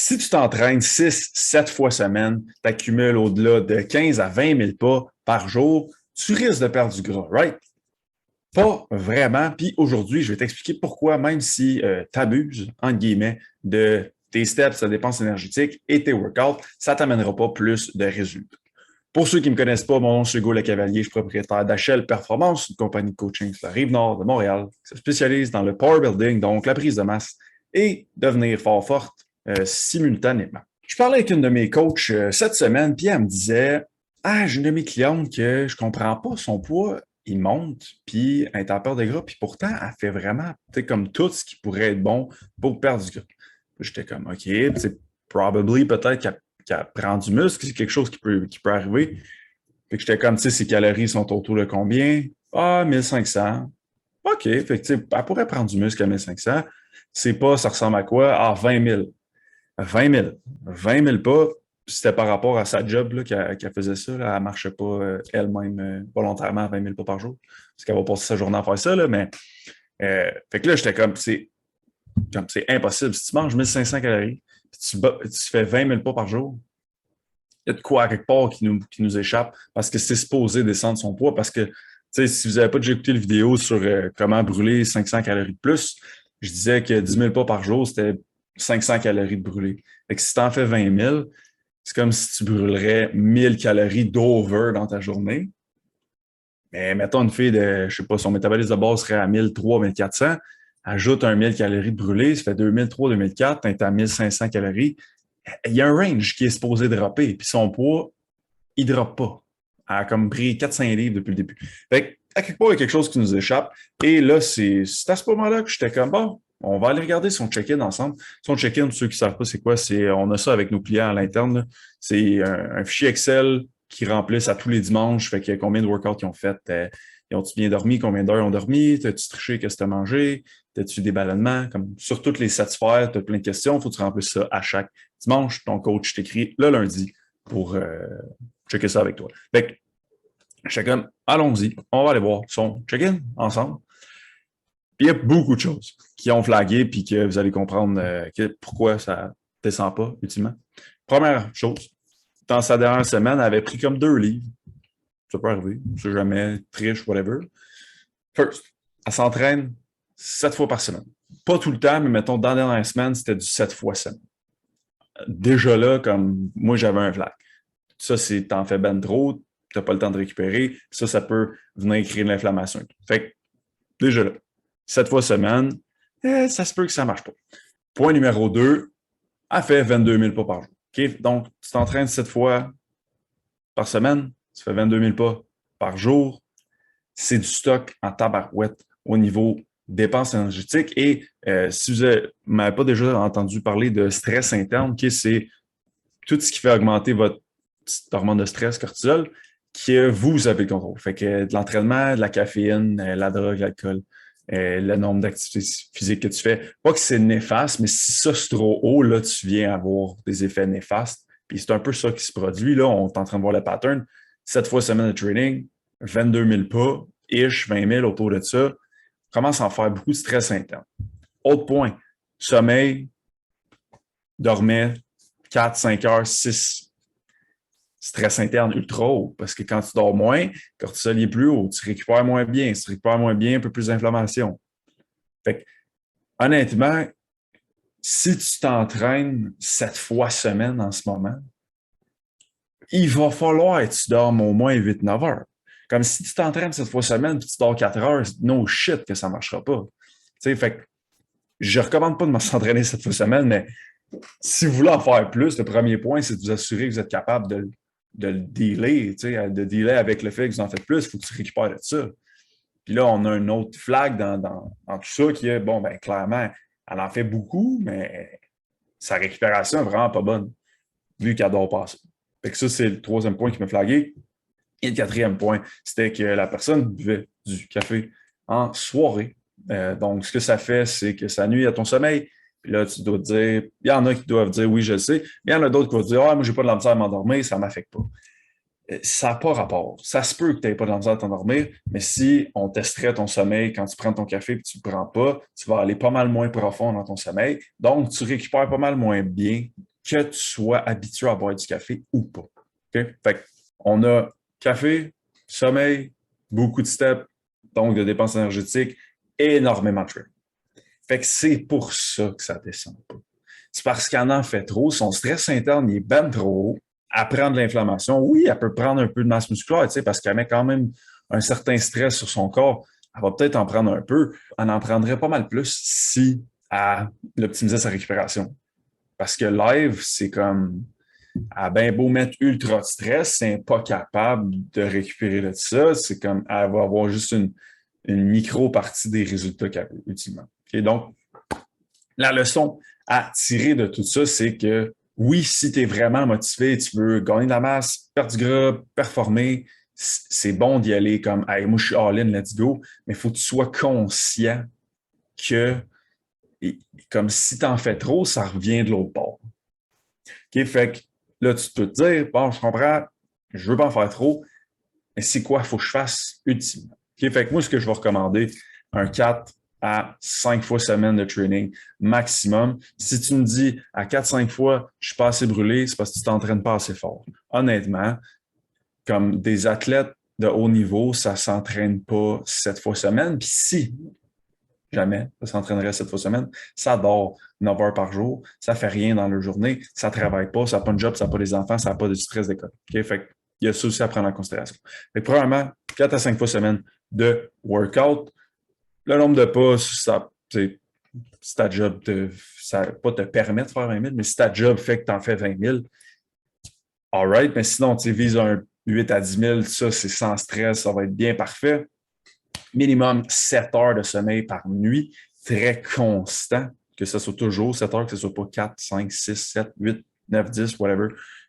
Si tu t'entraînes 6, 7 fois semaine, tu accumules au-delà de 15 à 20 000 pas par jour, tu risques de perdre du gras, right? Pas vraiment. Puis aujourd'hui, je vais t'expliquer pourquoi, même si tu abuses, entre guillemets, de tes steps, ta dépense énergétique et tes workouts, ça ne t'amènera pas plus de résultats. Pour ceux qui ne me connaissent pas, mon nom c'est Hugo Lecavalier, je suis propriétaire d'HL Performance, une compagnie de coaching sur la Rive-Nord de Montréal qui se spécialise dans le power building, donc la prise de masse et devenir fort forte simultanément. Je parlais avec une de mes coachs cette semaine, puis elle me disait « Ah, j'ai une de mes clientes que je ne comprends pas, son poids, il monte, puis elle est en perte de gras, puis pourtant, elle fait vraiment comme tout ce qui pourrait être bon pour perdre du gras. » J'étais comme « OK, c'est probably peut-être qu'elle prend du muscle, c'est quelque chose qui peut arriver. » Fait que j'étais comme, tu sais, ses calories sont autour de combien? Ah, 1500. OK, fait que, tu sais, elle pourrait prendre du muscle à 1500. C'est pas, ça ressemble à quoi? Ah, 20 000. 20 000. 20 000 pas, c'était par rapport à sa job là, qu'elle faisait ça. Là. Elle ne marchait pas elle-même volontairement à 20 000 pas par jour. Parce qu'elle va passer sa journée à faire ça. Là, mais fait que là, j'étais comme, c'est impossible. Si tu manges 1500 calories, tu fais 20 000 pas par jour, il y a de quoi à quelque part qui nous échappe parce que c'est supposé descendre son poids. Parce que, si vous n'avez pas déjà écouté la vidéo sur comment brûler 500 calories de plus, je disais que 10 000 pas par jour, c'était 500 calories de brûler. Fait que si tu en fais 20 000, c'est comme si tu brûlerais 1000 calories d'over dans ta journée. Mais mettons une fille de, je sais pas, son métabolisme de base serait à 1300, 1400, ajoute un 1000 calories de brûlé, ça fait 2003, 2004, tu es à 1500 calories. Il y a un range qui est supposé dropper, puis son poids, il ne drop pas. Elle a comme pris 400 livres depuis le début. Fait que, à quelque part, il y a quelque chose qui nous échappe. Et là, c'est à ce moment-là que j'étais comme, bon, on va aller regarder son check-in ensemble. Son check-in, pour ceux qui ne savent pas c'est quoi, on a ça avec nos clients à l'interne. C'est un fichier Excel qui remplissent à tous les dimanches. Fait qu'il y a combien de workouts ils ont fait. Ils ont-tu bien dormi? Combien d'heures ils ont dormi? T'as-tu triché? Qu'est-ce que t'as mangé? T'as-tu des ballonnements? Comme sur toutes les satisfaire, t'as plein de questions. Il faut que tu remplisses ça à chaque dimanche. Ton coach t'écrit le lundi pour checker ça avec toi. Fait que, j'étais comme, allons-y, on va aller voir son check-in ensemble. Puis il y a beaucoup de choses qui ont flagué puis que vous allez comprendre pourquoi ça ne descend pas, ultimement. Première chose, dans sa dernière semaine, elle avait pris comme 2 livres. Ça peut arriver, je ne sais jamais, triche, whatever. First, elle s'entraîne 7 fois par semaine. Pas tout le temps, mais mettons, dans la dernière semaine, c'était du 7 fois semaine. Déjà là, comme moi, j'avais un flag. Ça, c'est t'en fais ben trop, tu n'as pas le temps de récupérer. Ça peut venir créer de l'inflammation. Fait que, déjà là, 7 fois semaine, ça se peut que ça ne marche pas. Point numéro 2, elle fait 22 000 pas par jour. Okay? Donc, tu t'entraînes 7 fois par semaine, tu fais 22 000 pas par jour. C'est du stock en tabarouette au niveau dépenses énergétiques. Et si vous ne m'avez pas déjà entendu parler de stress interne, okay, c'est tout ce qui fait augmenter votre hormone de stress, cortisol, que vous avez le contrôle. Fait que de l'entraînement, de la caféine, la drogue, l'alcool, le nombre d'activités physiques que tu fais. Pas que c'est néfaste, mais si ça c'est trop haut, là, tu viens avoir des effets néfastes. Puis c'est un peu ça qui se produit. Là, on est en train de voir le pattern. 7 fois semaine de training, 22 000 pas, ish, 20 000 autour de ça. Commence à en faire beaucoup de stress interne. Autre point, sommeil, dormait 4, 5 heures, 6. Stress interne ultra haut, parce que quand tu dors moins, le cortisol est plus haut, tu récupères moins bien. Si tu récupères moins bien, un peu plus d'inflammation. Fait que, honnêtement, si tu t'entraînes 7 fois semaine en ce moment, il va falloir que tu dormes au moins 8-9 heures. Comme si tu t'entraînes 7 fois semaine et tu dors 4 heures, no shit que ça ne marchera pas. Fait que je ne recommande pas de s'entraîner 7 fois semaine, mais si vous voulez en faire plus, le premier point, c'est de vous assurer que vous êtes capable de le dealer, de dealer avec le fait que vous en faites plus, il faut que tu récupères de ça. Puis là, on a un autre flag dans tout ça qui est, bon, ben clairement, elle en fait beaucoup, mais sa récupération est vraiment pas bonne, vu qu'elle dort pas ça. Fait que ça, c'est le troisième point qui m'a flagué. Et le quatrième point, c'était que la personne buvait du café en soirée. Donc, ce que ça fait, c'est que ça nuit à ton sommeil. Puis là, tu dois te dire, il y en a qui doivent dire oui, je le sais, mais il y en a d'autres qui vont dire, ah, moi, j'ai pas de la misère à m'endormir, ça ne m'affecte pas. Ça n'a pas rapport. Ça se peut que tu n'aies pas de la misère à t'endormir, mais si on testerait ton sommeil quand tu prends ton café et que tu ne le prends pas, tu vas aller pas mal moins profond dans ton sommeil. Donc, tu récupères pas mal moins bien que tu sois habitué à boire du café ou pas. Okay? Fait qu'on a café, sommeil, beaucoup de steps, donc de dépenses énergétiques, énormément de training. Fait que c'est pour ça que ça descend pas. C'est parce qu'elle en fait trop, son stress interne il est ben trop haut, elle prend de l'inflammation. Oui, elle peut prendre un peu de masse musculaire, parce qu'elle met quand même un certain stress sur son corps. Elle va peut-être en prendre un peu. Elle en prendrait pas mal plus si elle optimisait sa récupération. Parce que live, c'est comme, elle a bien beau mettre ultra de stress, c'est pas capable de récupérer de ça. C'est comme, elle va avoir juste une micro-partie des résultats qu'elle veut, ultimement. Okay? Donc, la leçon à tirer de tout ça, c'est que oui, si tu es vraiment motivé, tu veux gagner de la masse, perdre du gras, performer, c'est bon d'y aller comme hey, moi, je suis all-in, let's go, mais il faut que tu sois conscient que comme si tu en fais trop, ça revient de l'autre bord. Okay? Fait que là, tu peux te dire, bon, je comprends, je veux pas en faire trop, mais c'est quoi il faut que je fasse ultimement? Okay? Fait que moi, ce que je vais recommander, un 4 à 5 fois semaine de training maximum. Si tu me dis à 4-5 fois, je suis pas assez brûlé, c'est parce que tu t'entraînes pas assez fort. Honnêtement, comme des athlètes de haut niveau, ça s'entraîne pas 7 fois semaine. Puis si jamais ça s'entraînerait 7 fois semaine, ça dort 9 heures par jour, ça fait rien dans leur journée, ça travaille pas, ça n'a pas de job, ça n'a pas des enfants, ça n'a pas de stress d'école. Okay? Fait que, il y a ça aussi à prendre en considération. Fait que, premièrement, 4 à 5 fois semaine de workout. Le nombre de pas, ça, si ta job ça pas te permet de faire 20 000, mais si ta job fait que tu en fais 20 000, all right, mais sinon, tu vises un 8 à 10 000, ça, c'est sans stress, ça va être bien parfait. Minimum 7 heures de sommeil par nuit, très constant, que ce soit toujours 7 heures, que ce soit pas 4, 5, 6, 7, 8, 9, 10, whatever,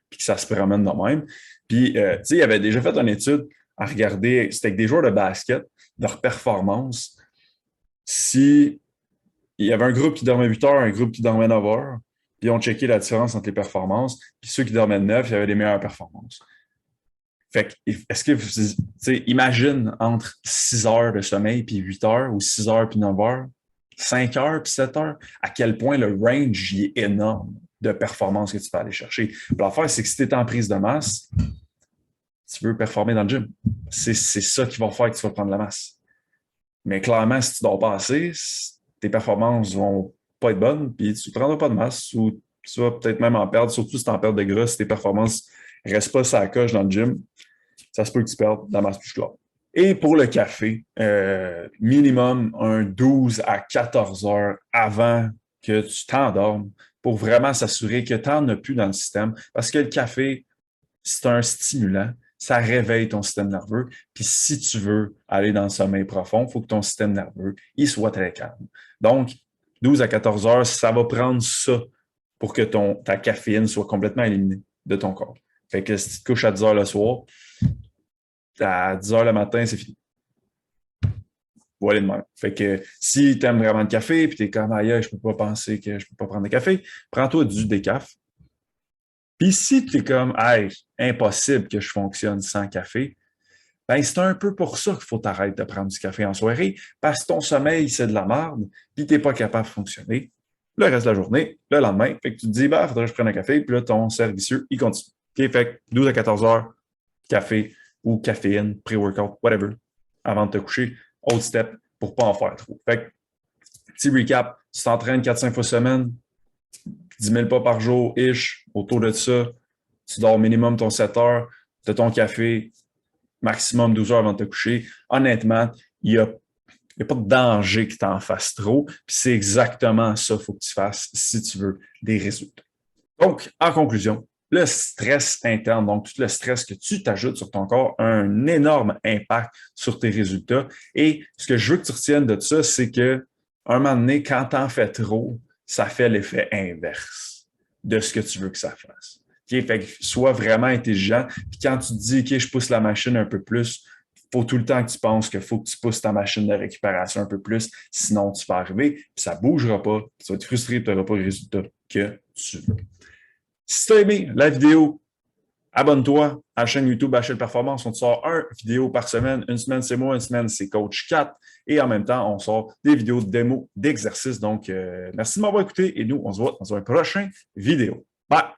puis que ça se promène de même. Puis, tu sais, il avait déjà fait une étude à regarder, c'était avec des joueurs de basket, leur performance, si il y avait un groupe qui dormait 8 heures, un groupe qui dormait 9 heures, puis on checké la différence entre les performances, puis ceux qui dormaient 9, il y avait des meilleures performances. Fait que, est-ce que, tu sais, imagine entre 6 heures de sommeil puis 8 heures, ou 6 heures puis 9 heures, 5 heures puis 7 heures, à quel point le range y est énorme de performance que tu peux aller chercher. L'affaire, c'est que si tu es en prise de masse, tu veux performer dans le gym. C'est ça qui va faire que tu vas prendre la masse. Mais clairement, si tu dors pas assez, tes performances vont pas être bonnes, puis tu ne prendras pas de masse, ou tu vas peut-être même en perdre, surtout si tu en perds de gras, si tes performances ne restent pas sur la coche dans le gym, ça se peut que tu perdes de la masse musculaire. Et pour le café, minimum un 12 à 14 heures avant que tu t'endormes pour vraiment s'assurer que tu n'en as plus dans le système. Parce que le café, c'est un stimulant, ça réveille ton système nerveux. Puis si tu veux aller dans le sommeil profond, il faut que ton système nerveux il soit très calme. Donc, 12 à 14 heures, ça va prendre ça pour que ta caféine soit complètement éliminée de ton corps. Fait que si tu te couches à 10 heures le soir, à 10 heures le matin, c'est fini. Voilà de même. Fait que si tu aimes vraiment le café, puis tu es comme aïe, je peux pas penser que je peux pas prendre de café, prends-toi du décaf. Puis si tu es comme hey, impossible que je fonctionne sans café, ben c'est un peu pour ça qu'il faut t'arrêter de prendre du café en soirée, parce que ton sommeil, c'est de la merde, puis tu n'es pas capable de fonctionner le reste de la journée, le lendemain. Fait que tu te dis, ben, il faudrait que je prenne un café, puis là, ton cercle vicieux, il continue. Okay? Fait que 12 à 14 heures, café ou caféine, pré-workout, whatever, avant de te coucher, autre step pour ne pas en faire trop. Fait que, petit recap, tu t'entraînes 4-5 fois semaine, 10 000 pas par jour, ish, autour de ça, tu dors minimum ton 7 heures, tu as ton café, maximum 12 heures avant de te coucher. Honnêtement, il n'y a pas de danger que tu en fasses trop. Puis c'est exactement ça qu'il faut que tu fasses si tu veux des résultats. Donc, en conclusion, le stress interne, donc tout le stress que tu t'ajoutes sur ton corps, a un énorme impact sur tes résultats. Et ce que je veux que tu retiennes de ça, c'est que un moment donné, quand tu en fais trop, ça fait l'effet inverse de ce que tu veux que ça fasse. Okay? Fait que sois vraiment intelligent. Puis quand tu te dis, OK, je pousse la machine un peu plus, il faut tout le temps que tu penses qu'il faut que tu pousses ta machine de récupération un peu plus, sinon tu vas arriver, puis ça ne bougera pas, tu vas être frustré, tu n'auras pas le résultat que tu veux. Si tu as aimé la vidéo, abonne-toi à la chaîne YouTube HL Performance. On te sort une vidéo par semaine. Une semaine, c'est moi, une semaine, c'est Coach 4. Et en même temps, on sort des vidéos de démo d'exercices. Donc, merci de m'avoir écouté et nous, on se voit dans un prochain vidéo. Ben,